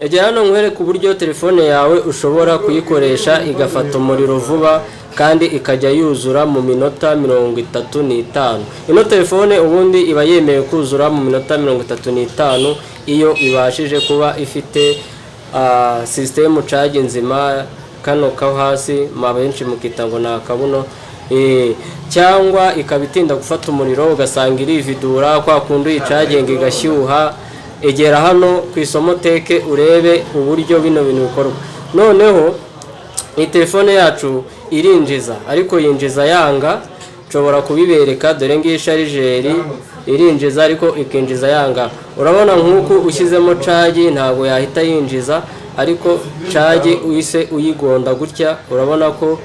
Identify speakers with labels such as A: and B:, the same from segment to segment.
A: Egera hano nkwereke uburyo telefone yawe ushobora kuyikoresha igafata umuriro vuba kandi ikajya yuzura mu minota 35. Ino telefone ubundi iba yemewe kuzura mu minota 35 iyo ibashije kuba ifite system charge nzima, kano ka hasi mabenshi mukita ngo na kabuno cyangwa ikabitinda gufata umuriro ugasanga iri vidura kwa kundu yicagenge igashyuha. Egera hano ku isomo teke urebe uburyo bino bintu bikorwa. Noneho iyi telefone yacu irinjiza ariko yinjiza yanga, nshobora kubibereka dore ngiyi sharijeri irinjiza ariko ikinjiza yanga. Urabona nkuko ushyizemo charge ntago yahita yinjiza, ariko charge uyise uyigonda gutya urabona ko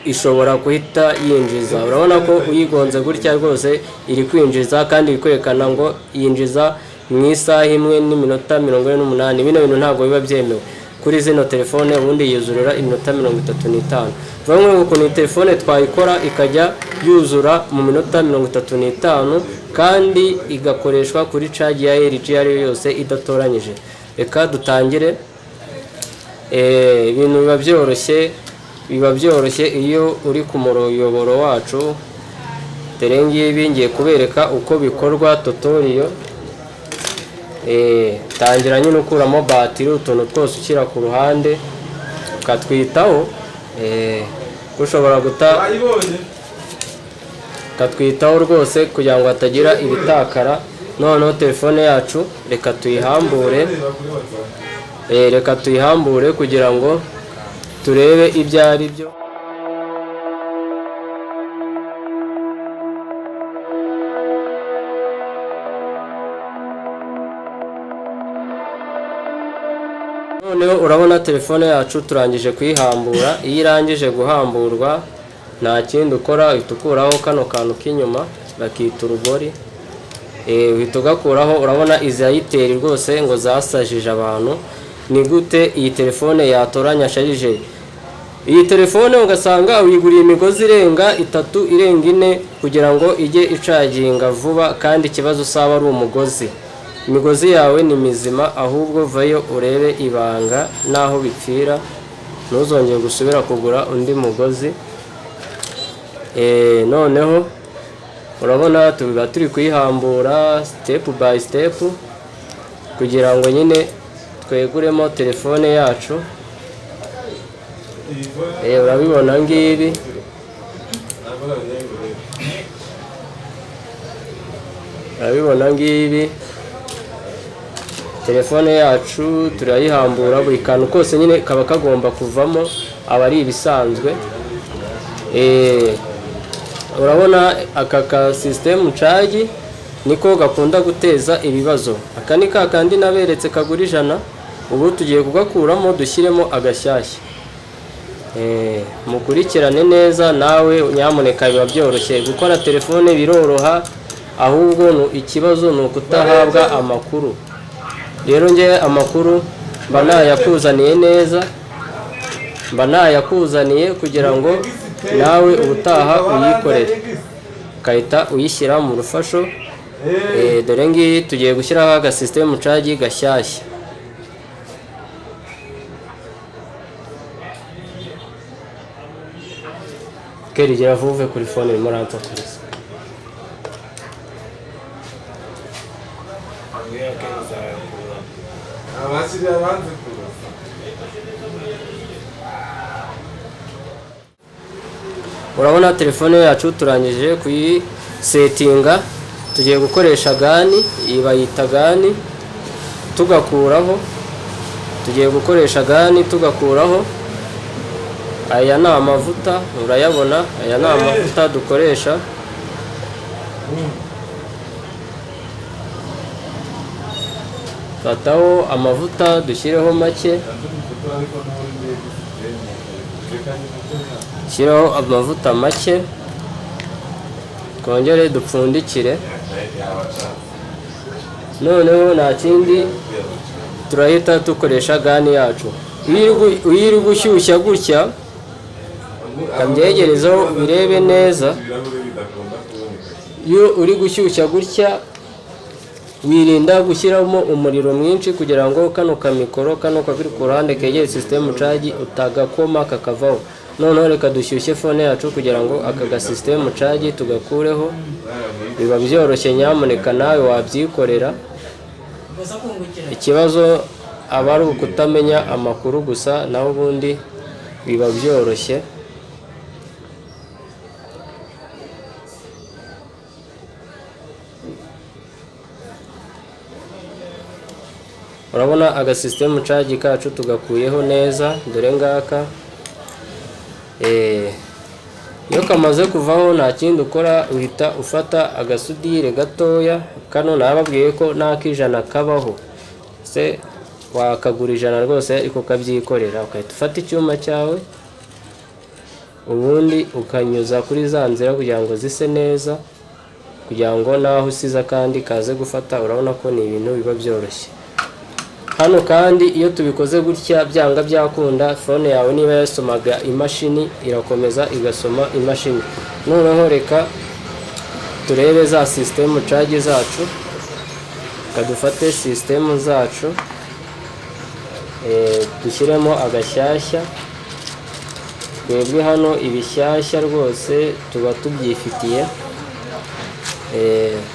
A: ishobora kuhita yinjiza. Urabona ko uyigonze gutya rwose iri kwinjiza kandi bikwerekana ngo yinjiza mu isaha imwe n'iminota 48. Bino bintu ntabwo biba byemewe kuri zino telefone, ubundi yuzurira iminota 35. Bamwe uko ni telefone twayikora ikajya yuzura mu minota 35 kandi igakoreshwa kuri charge ya LG ari yose idatoranyije. Reka dutangire. Ibintu biba byoroshye iyo uri ku muyoboro wacu. Dore ngibi ngiye kubereka uko bikorwa tutorial. Tangira nyine ukuramo batiri, utuntu twose ushyira ku ruhande ukatwitaho. Ushobora katwitaho rwose kugira ngo hatagira ibitakara. Noneho telefone yacu reka tuyihambure kugira ngo turebe ibyo ari byo. Noneho urabona telefone yacu turangije kuyihambura. Iyo irangije guhamburwa nta kindi ukora, uhita ukuraho kano kantu k'inyuma bakita urugori. Uhita ugakuraho. Urabona izi ayiteri rwose ngo zasajije abantu. Ni gute iyi telefone yatoranya sharijeri? Iyi telefone ugasanga uyiguriye imigozi irenga 3 irenga 4 kugira ngo ijye icaginga vuba, kandi ikibazo usaba ari umugozi. Imigozi yawe ni mizima, ahubwo vayo urebe ibanga naho bipfira, ntuzongere gusubira kugura undi mugozi. Noneho urabona tuba turi kuyihambura step by step kugira ngo nyine tweguremo telefone yacu. Urabibona ngibi. Telefone yacu turayihambura, buri kantu kose nyine kaba kagomba kuvamo, aba ari ibisanzwe. Urabona aka ka system charge niko gakunda guteza ibibazo. Aka ni kandi naberetse kagura 100, ubu tugiye kugakuramo dushyiremo agashyashya. Mukurikirane neza nawe, nyamuneka biba byoroshye gukora telefone, biroroha, ahubwo ikibazo ni ukutahabwa amakuru. Rero nge amakuru mba nayakuzaniye neza, mba nayakuzaniye kugira ngo nawe ubutaha uyikorere, ukahita uyishyira mu rufasho. Dore ngiyi tugiye gushyiraho aga system charge gashyashya. Kerigera vuve kuri phone irimo ransakurisa. Urabona telefone yacu turangije kuyisetinga, tugiye gukoresha gani, ibayita gani tugakuraho. Tugiye gukoresha gani tugakuraho. Aya ni amavuta, urayabona, aya ni amavuta dukoresha. Fataho amavuta dushyireho make. Shyiraho amavuta make, twongere dupfundikire. Noneho nta kindi turahita dukoresha gani yacu. Uyiri gushyushya gutya, kamyegerezaho birebe neza. Iyo uri gushyushya gutya wirinda gushyiramo umuriro mwinshi kugira ngo kano kamikoro kano kabiri ku ruhande kegeye system charge utagakoma kakavaho. Noneho reka dushyushye phone yacu kugira ngo aka system charge tugakureho. Biba byoroshye, nyamuneka nawe wabyikorera. Ikibazo aba ari ukutamenya amakuru gusa, naho ubundi biba byoroshye. Urabona aga system charge kacu tugakuyeho neza, dore ngaka. Iyo kamaze kuvaho nta kindi ukora, uhita ufata agasudire gatoya. Kano nababwiye ko nakijana kabaho, se wakagura 100 rwose ariko kabyikorera. Ukahita ufata icyuma cyawe ubundi ukanyuza kuri za nzira kugira ngo zise neza, kugira ngo naho usiza kandi kaze gufata. Urabona ko ni ibintu biba byoroshye. Hano kandi iyo tubikoze gutya byanga byakunda, phone yawe niba yasomaga imashini irakomeza igasoma imashini. Noneho reka turebe za system charge zacu, kadufate system zacu, dushyiremo agashyashya. Twebwe hano ibishyashya rwose tuba tubyifitiye.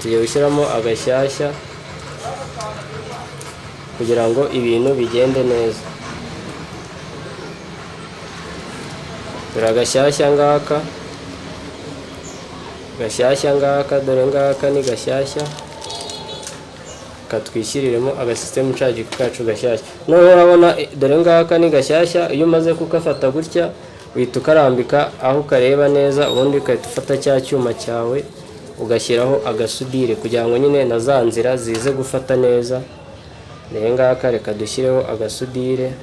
A: Tugiye gushyiramo agashyashya kugira ngo ibintu bigende neza. Turagashyashya ngaka, gashyashya ngaka, dore ngaka ni gashyashya. Katwishyiriremo aga system charge kacu gashyashya. Noneho urabona dore ngaka ni gashyashya. Iyo umaze kukafata gutya uhita ukarambika aho ukareba neza, ubundi ukahita ufata cya cyuma cyawe ugashyiraho agasudire kugira ngo nyine na za nzira zize gufata neza. Ngaka reka dushyireho agasudire,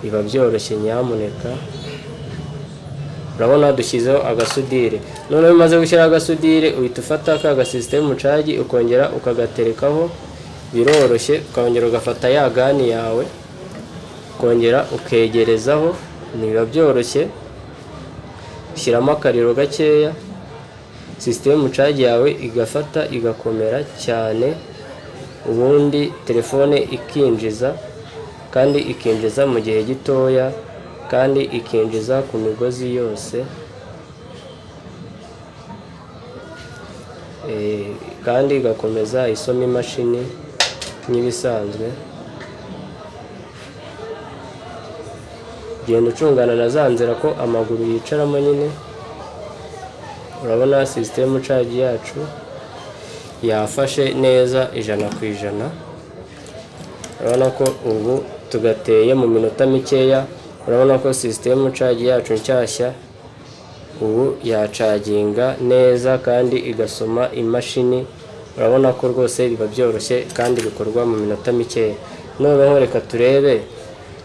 A: biba byoroshye nyamuneka. Urabona dushyizeho agasudire. Noneho umaze gushyira agasudire uhita ufata ka system charge ukongera ukagaterekaho. Biroroshye, ukongera ugafata ya gani yawe ukongera ukegerezaho. Niba byoroshye, ushyiramo akariro gakeya, system charge yawe igafata igakomera cyane. Ubundi telefone ikinjiza, kandi ikinjiza mu gihe gitoya, kandi ikinjiza ku migozi yose. Kandi igakomeza isoma imashini nk'ibisanzwe. Genda ucungana na za nzira ko amaguru yicaramo nyine. Urabona system charge yacu yafashe neza 100%. Urabona ko ubu tugateye mu minota mikeya. Urabona ko system charge yacu nshyashya ubu yacaginga neza kandi igasoma imashini. Urabona ko rwose biba byoroshye kandi bikorwa mu minota mikeya. Noneho reka turebe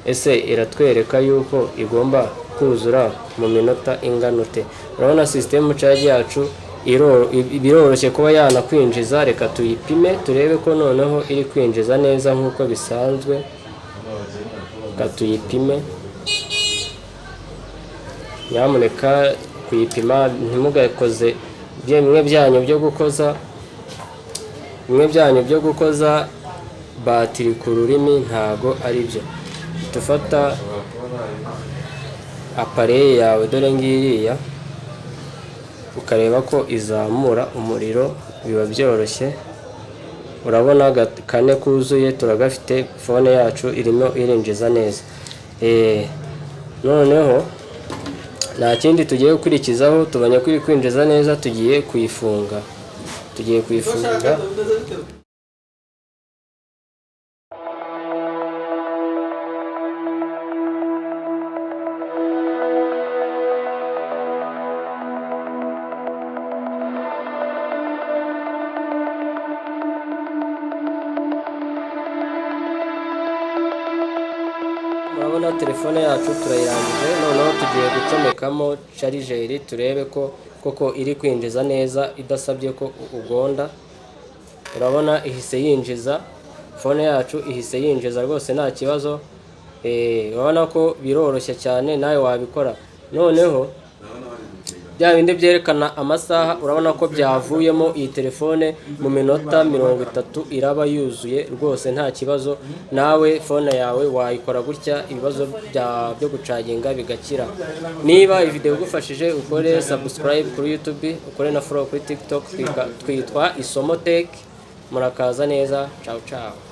A: ese iratwereka yuko igomba kuzura mu minota ingana ute. Urabona system charge yacu biroroshye kuba yanakwinjiza. Reka tuyipime turebe ko noneho iri kwinjiza neza nk'uko bisanzwe. Reka tuyipime. Nyamuneka kuyipima ntimugakoze bimwe byanyu byo gukoza batiri ku rurimi, ntago ari byo. Tufata appareil yawe, dore ngiriya, ukareba ko izamura umuriro. Biba byoroshye. Urabona kane kuzuye turagafite, phone yacu irimo irinjiza neza. Noneho nta kindi tugiye gukurikizaho, tubanya kuri kwinjiza neza, tugiye kuyifunga. Urabona telefone yacu turayirangije. Noneho tugiye gucomekamo charger turebe ko koko iri kwinjiza neza idasabye ko ugonda. Urabona ihise yinjiza, phone yacu ihise yinjiza rwose nta kibazo. Urabona ko biroroshye cyane, nawe wabikora. Noneho bya bindi byerekana amasaha urabona ko byavuyemo. Iyi telefone mu minota 30 iraba yuzuye rwose nta kibazo. Nawe phone yawe wayikora gutya ibibazo byo gucaginga bigakira. Niba iyi video igufashije ukore subscribe kuri YouTube, ukore na follow kuri TikTok, twitwa Isomo Tech. Murakaza neza. Ciao ciao.